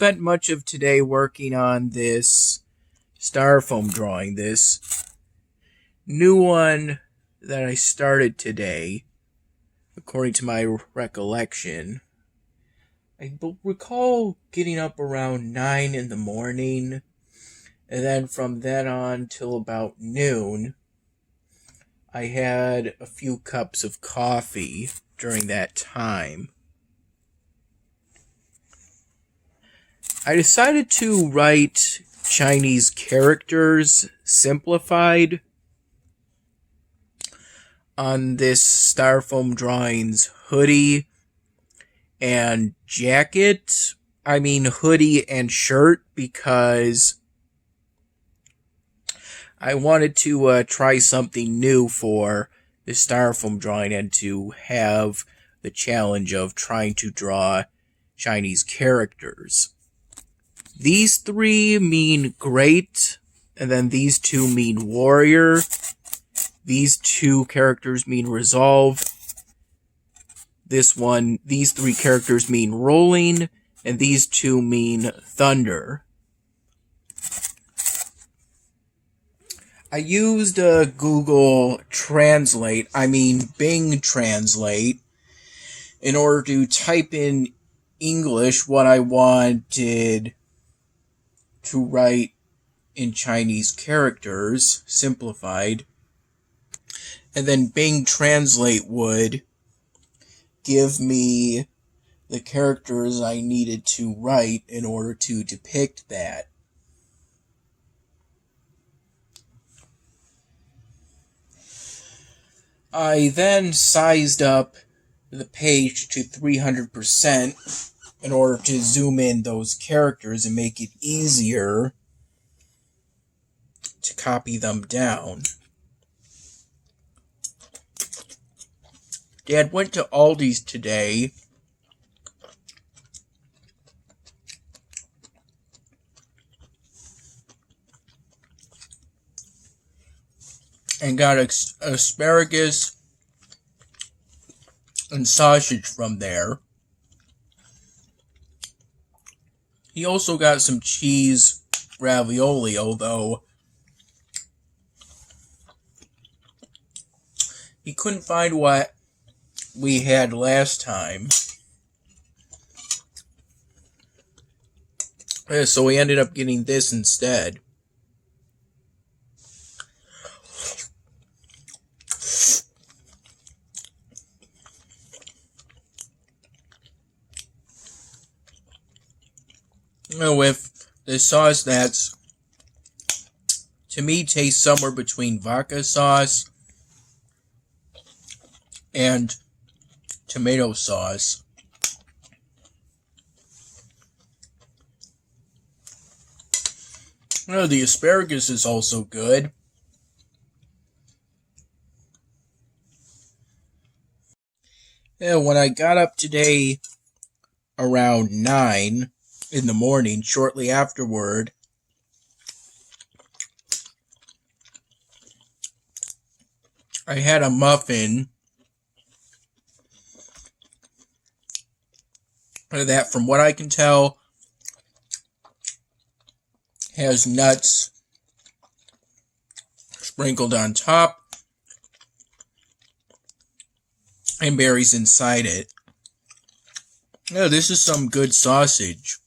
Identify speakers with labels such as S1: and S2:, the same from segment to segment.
S1: spent much of today working on this Styrofoam drawing, this new one that I started today, according to my recollection. I recall getting up around 9 in the morning, and then from then on till about noon, I had a few cups of coffee during that time. I decided to write Chinese characters simplified on this Styrofoam drawings hoodie and jacket. I mean hoodie and shirt, because I wanted to try something new for the Styrofoam drawing and to have the challenge of trying to draw Chinese characters. These three mean great, and then these two mean warrior. These two characters mean resolve. These three characters mean rolling, and these two mean thunder. I used Bing Translate, in order to type in English what I wanted to write in Chinese characters, simplified. And then Bing Translate would give me the characters I needed to write in order to depict that. I then sized up the page to 300% in order to zoom in those characters and make it easier to copy them down. Dad went to Aldi's today and got asparagus and sausage from there. He also got some cheese ravioli, although he couldn't find what we had last time. So we ended up getting this instead. With the sauce that's, to me, tastes somewhere between vodka sauce and tomato sauce. The asparagus is also good. When I got up today around 9 in the morning, shortly afterward, I had a muffin that, from what I can tell, has nuts sprinkled on top and berries inside it. This is some good sausage.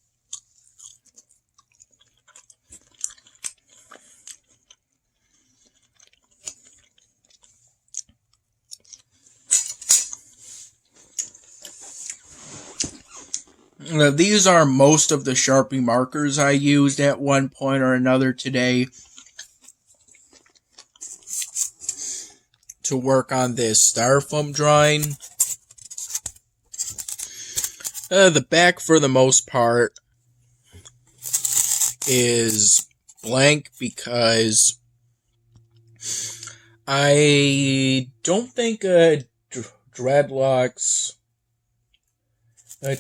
S1: These are most of the Sharpie markers I used at one point or another today to work on this Styrofoam drawing. The back, for the most part, is blank because I don't think dreadlocks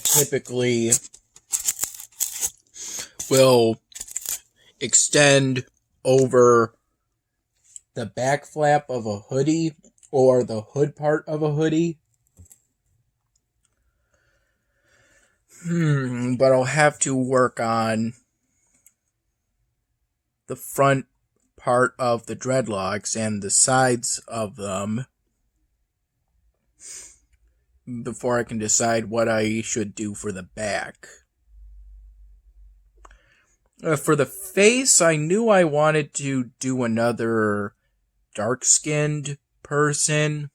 S1: typically will extend over the back flap of a hoodie or the hood part of a hoodie. But I'll have to work on the front part of the dreadlocks and the sides of them before I can decide what I should do for the back. For the face, I knew I wanted to do another dark-skinned person.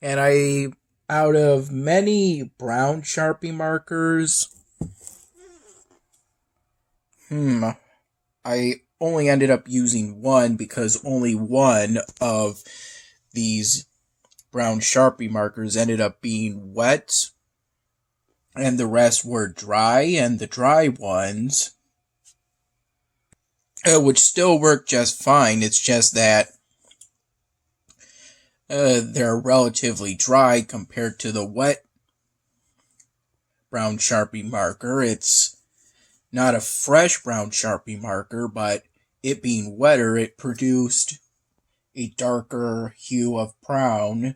S1: And out of many brown Sharpie markers, I only ended up using one because only one of these brown Sharpie markers ended up being wet, and the rest were dry, and the dry ones, which still work just fine, it's just that they're relatively dry compared to the wet brown Sharpie marker. It's not a fresh brown Sharpie marker, but it being wetter, it produced a darker hue of brown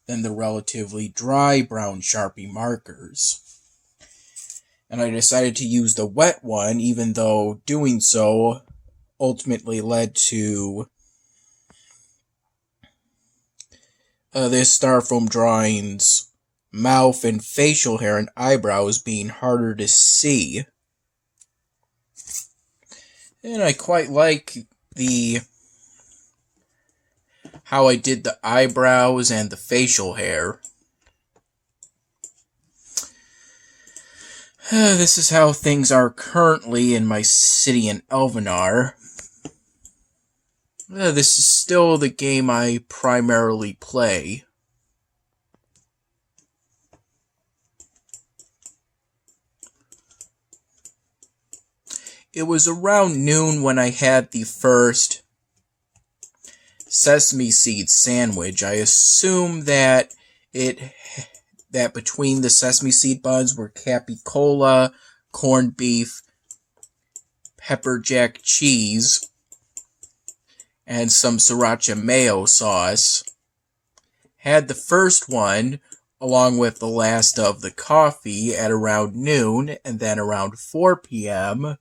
S1: than the relatively dry brown Sharpie markers. And I decided to use the wet one, even though doing so ultimately led to this Styrofoam drawing's mouth and facial hair and eyebrows being harder to see. And I quite like how I did the eyebrows and the facial hair. This is how things are currently in my city in Elvenar. This is still the game I primarily play. It was around noon when I had the first sesame seed sandwich. I assume that between the sesame seed buns were capicola, corned beef, pepper jack cheese, and some sriracha mayo sauce. Had the first one along with the last of the coffee at around noon, and then around 4 p.m.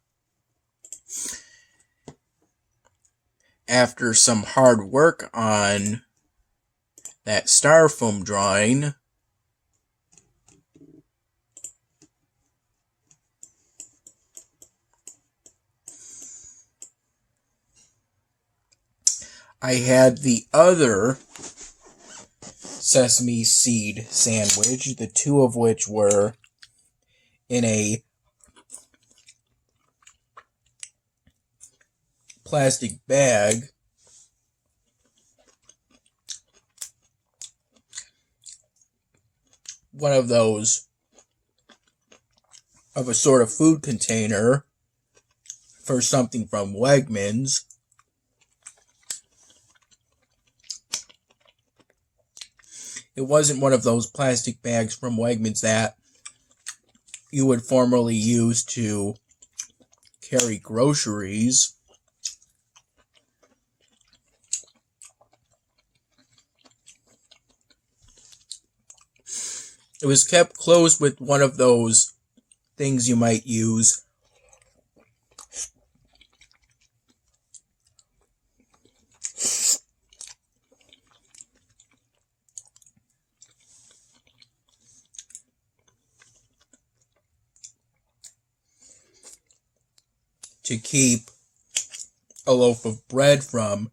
S1: after some hard work on that Styrofoam drawing, I had the other sesame seed sandwich, the two of which were in a plastic bag. One of those of a sort of food container for something from Wegmans. It wasn't one of those plastic bags from Wegmans that you would formerly use to carry groceries. It was kept closed with one of those things you might use to keep a loaf of bread from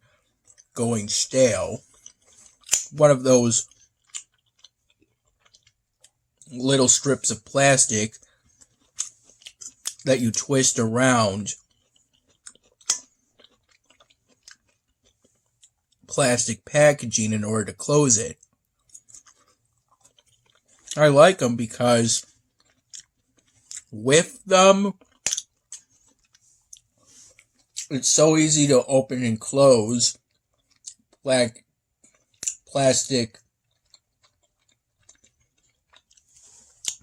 S1: going stale. One of those little strips of plastic that you twist around plastic packaging in order to close it. I like them because with them, it's so easy to open and close plastic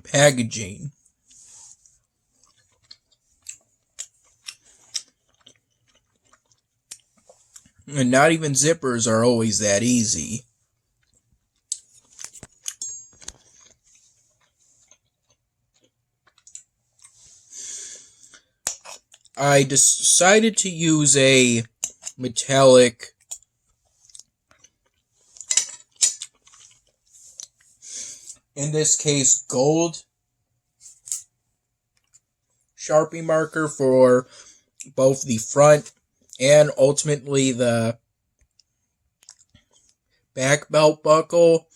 S1: packaging. And not even zippers are always that easy. I decided to use a metallic in this case gold Sharpie marker for both the front and ultimately the back belt buckle.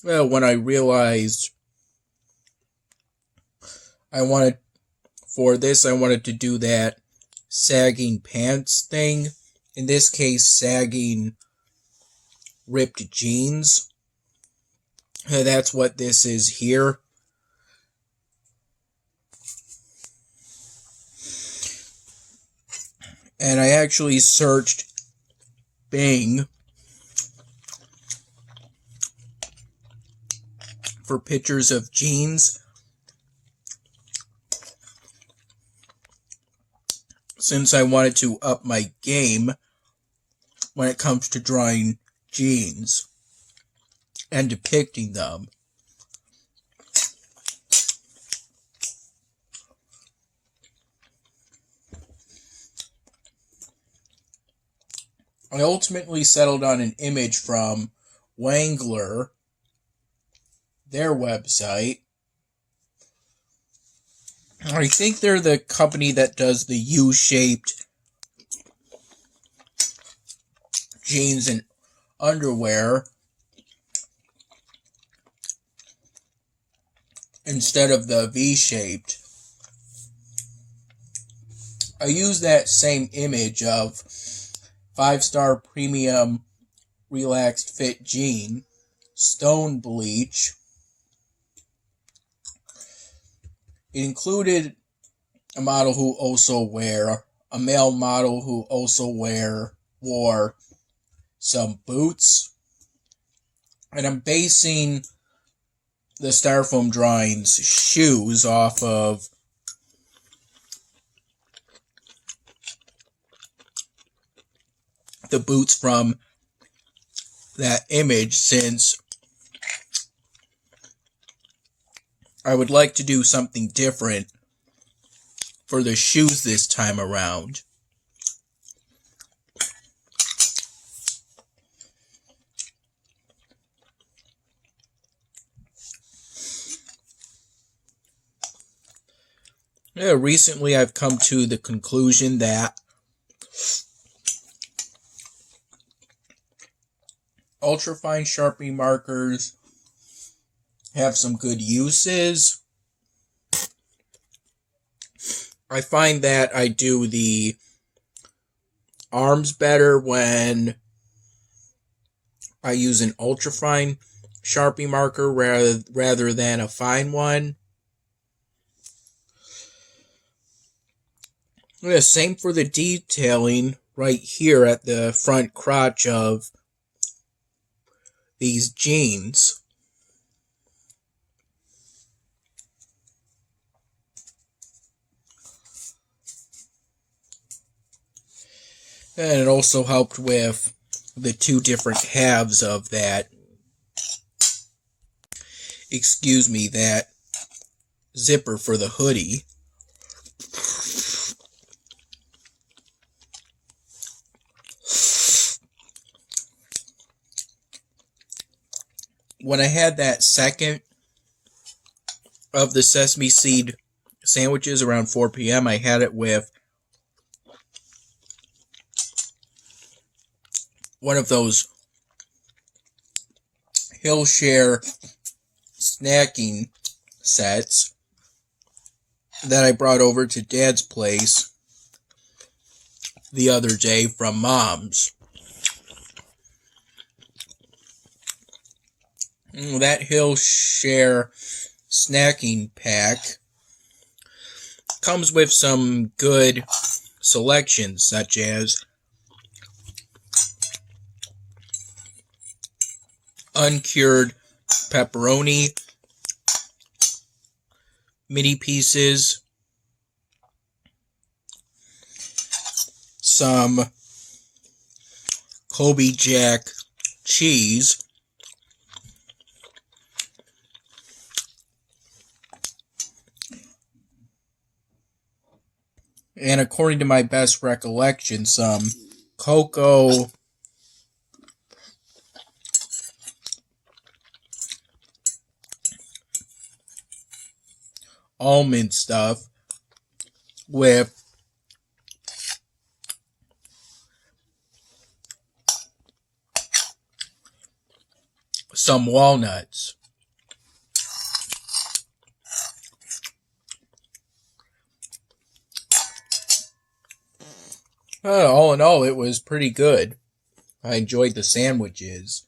S1: Well, when I realized I wanted to do that sagging pants thing. In this case, sagging ripped jeans. That's what this is here. And I actually searched Bing for pictures of jeans, since I wanted to up my game when it comes to drawing jeans and depicting them. I ultimately settled on an image from Wangler, their website. I think they're the company that does the U-shaped jeans and underwear instead of the V-shaped. I use that same image of 5-star premium relaxed fit jean, stone bleach. It included a model who also a male model who also wore some boots. And I'm basing the Styrofoam drawings shoes off of the boots from that image, since I would like to do something different for the shoes this time around. Yeah, recently I've come to the conclusion that ultrafine Sharpie markers have some good uses. I find that I do the arms better when I use an ultrafine Sharpie marker rather than a fine one. Yeah, same for the detailing right here at the front crotch of these jeans. And it also helped with the two different halves of that, that zipper for the hoodie. When I had that second of the sesame seed sandwiches around 4 p.m., I had it with one of those Hillshare snacking sets that I brought over to Dad's place the other day from Mom's. That Hillshare snacking pack comes with some good selections, such as uncured pepperoni, mini pieces, some Kobe Jack cheese, And according to my best recollection, some cocoa almond stuff with some walnuts. All in all, it was pretty good. I enjoyed the sandwiches.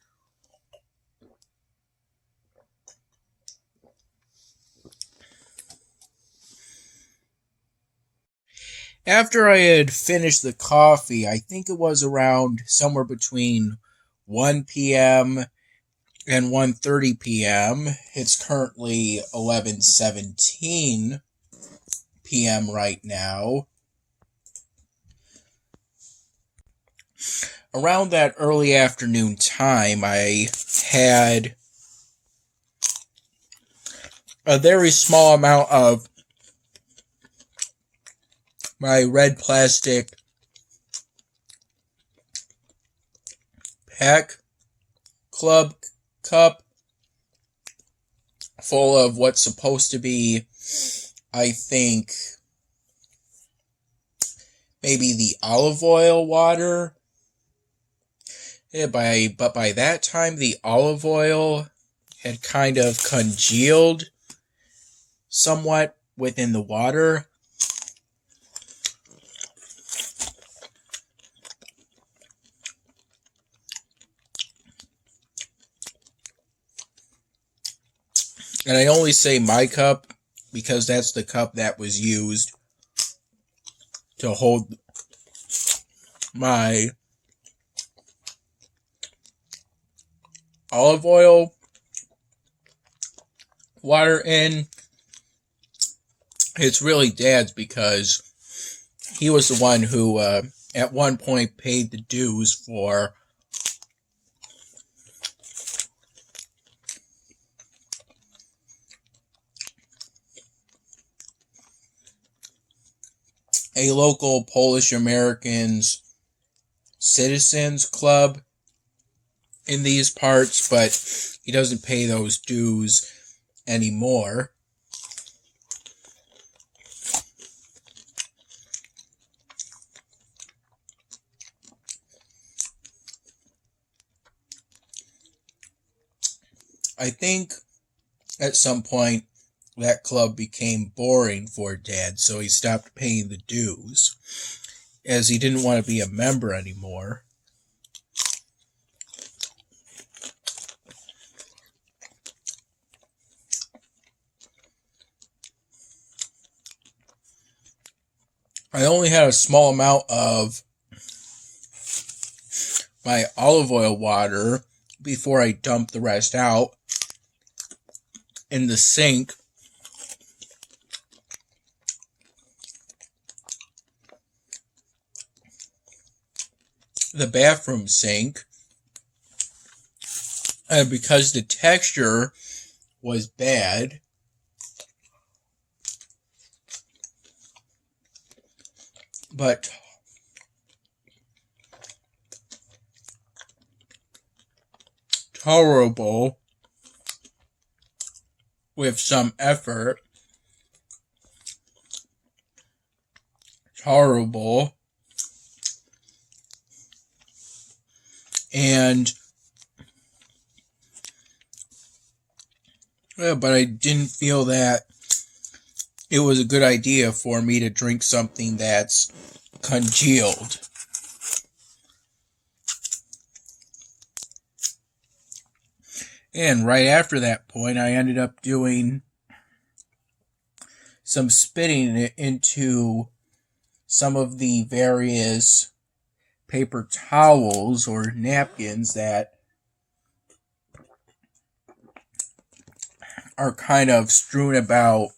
S1: After I had finished the coffee, I think it was around somewhere between 1 p.m. and 1:30 p.m. It's currently 11:17 p.m. right now. Around that early afternoon time, I had a very small amount of my red plastic Pack Club cup full of what's supposed to be, I think, maybe the olive oil water. But by that time, the olive oil had kind of congealed somewhat within the water. And I only say my cup because that's the cup that was used to hold my olive oil water in. It's really Dad's because he was the one who at one point paid the dues for a local Polish Americans citizens club in these parts, but he doesn't pay those dues anymore. I think at some point that club became boring for Dad, so he stopped paying the dues, as he didn't want to be a member anymore. I only had a small amount of my olive oil water before I dumped the rest out in the sink. The bathroom sink. And because the texture was bad, but tolerable with some effort, tolerable, and but I didn't feel that it was a good idea for me to drink something that's congealed. And right after that point, I ended up doing some spitting into some of the various paper towels or napkins that are kind of strewn about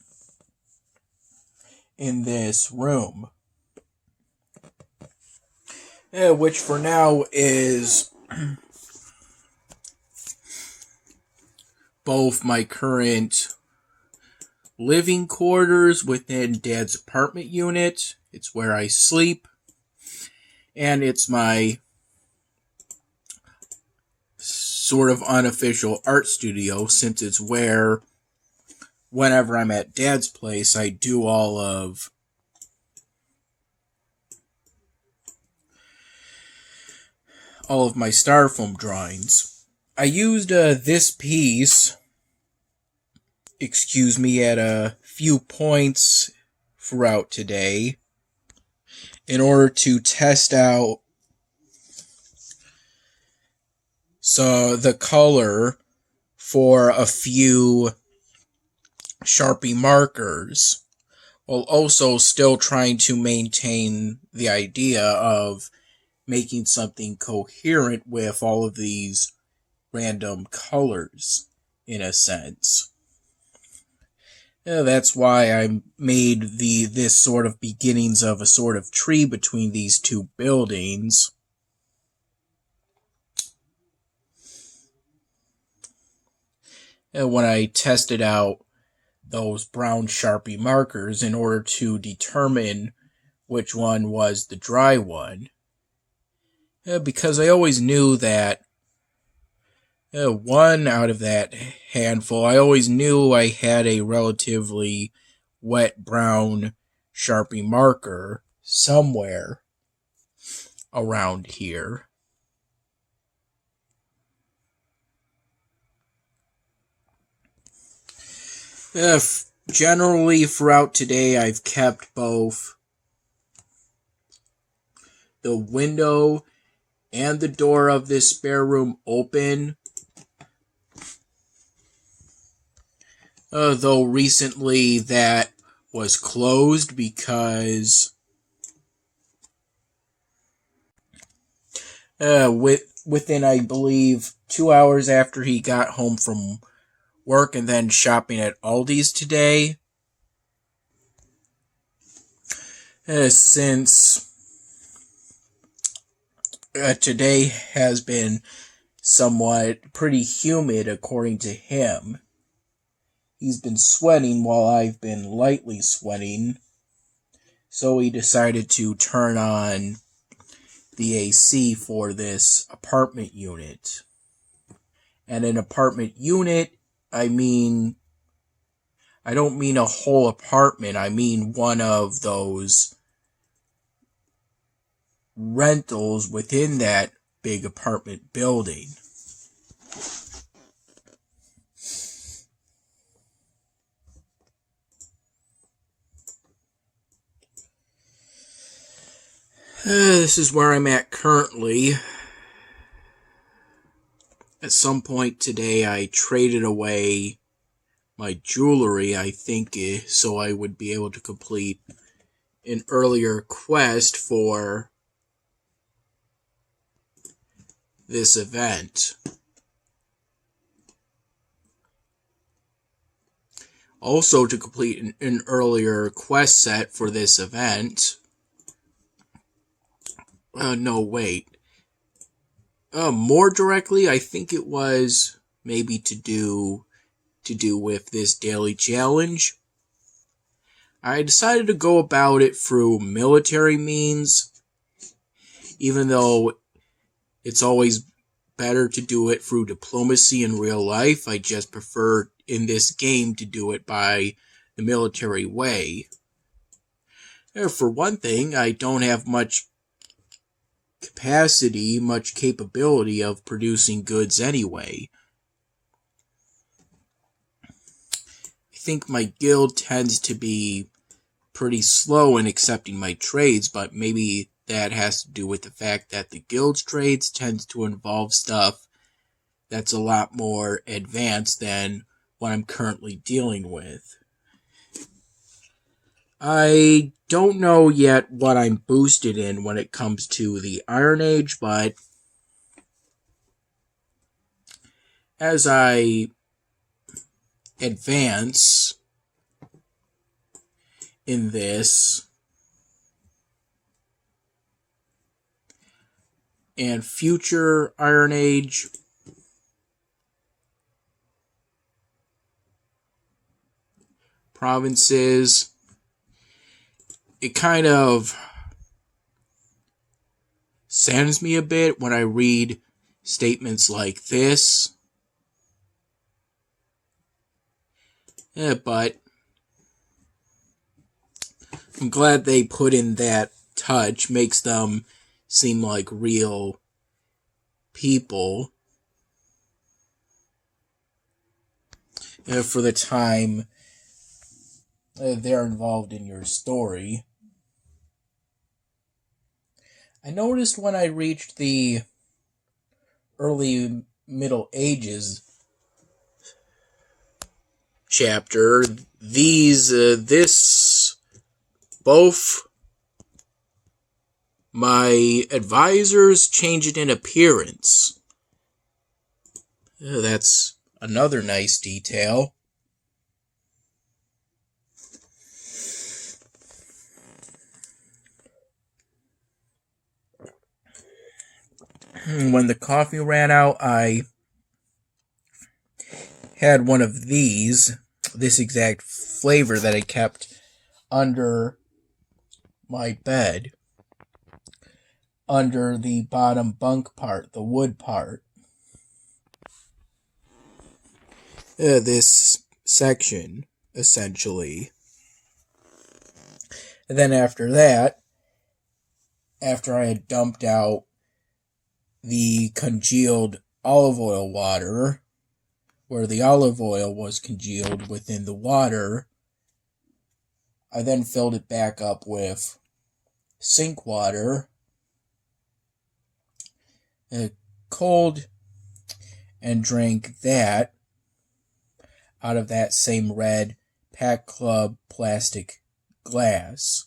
S1: in this room. Which for now is both my current living quarters within Dad's apartment unit, It's where I sleep, and it's my sort of unofficial art studio, since it's where, whenever I'm at Dad's place, I do all of my Styrofoam drawings. I used this piece, at a few points throughout today in order to test out the color for a few Sharpie markers, while also still trying to maintain the idea of making something coherent with all of these random colors, in a sense. That's why I made this sort of beginnings of a sort of tree between these two buildings. When I tested out those brown Sharpie markers in order to determine which one was the dry one. Because I always knew that one out of that handful, I always knew I had a relatively wet brown Sharpie marker somewhere around here. Generally, throughout today, I've kept both the window and the door of this spare room open. Though recently that was closed because within, I believe, 2 hours after he got home from work and then shopping at Aldi's today, since today has been somewhat pretty humid according to him. He's been sweating while I've been lightly sweating, so he decided to turn on the AC for this apartment unit. And an apartment unit, I don't mean a whole apartment, I mean one of those rentals within that big apartment building. This is where I'm at currently. At some point today, I traded away my jewelry, I think, so I would be able to complete an earlier quest for this event. Also, to complete an earlier quest set for this event. No, wait. More directly, I think it was maybe to do with this daily challenge. I decided to go about it through military means, even though it's always better to do it through diplomacy in real life. I just prefer in this game to do it by the military way. For one thing, I don't have much capability of producing goods anyway. I think my guild tends to be pretty slow in accepting my trades, but maybe that has to do with the fact that the guild's trades tends to involve stuff that's a lot more advanced than what I'm currently dealing with. I don't know yet what I'm boosted in when it comes to the Iron Age, but as I advance in this and future Iron Age, provinces, it kind of saddens me a bit when I read statements like this. But I'm glad they put in that touch. Makes them seem like real people for the time they're involved in your story. I noticed when I reached the early Middle Ages chapter, both my advisors changed in appearance. That's another nice detail. When the coffee ran out, I had one of these, this exact flavor that I kept under my bed, under the bottom bunk part, the wood part. This section, essentially. And then after that, after I had dumped out the congealed olive oil water, where the olive oil was congealed within the water, I then filled it back up with sink water, cold, and drank that out of that same red Pack Club plastic glass.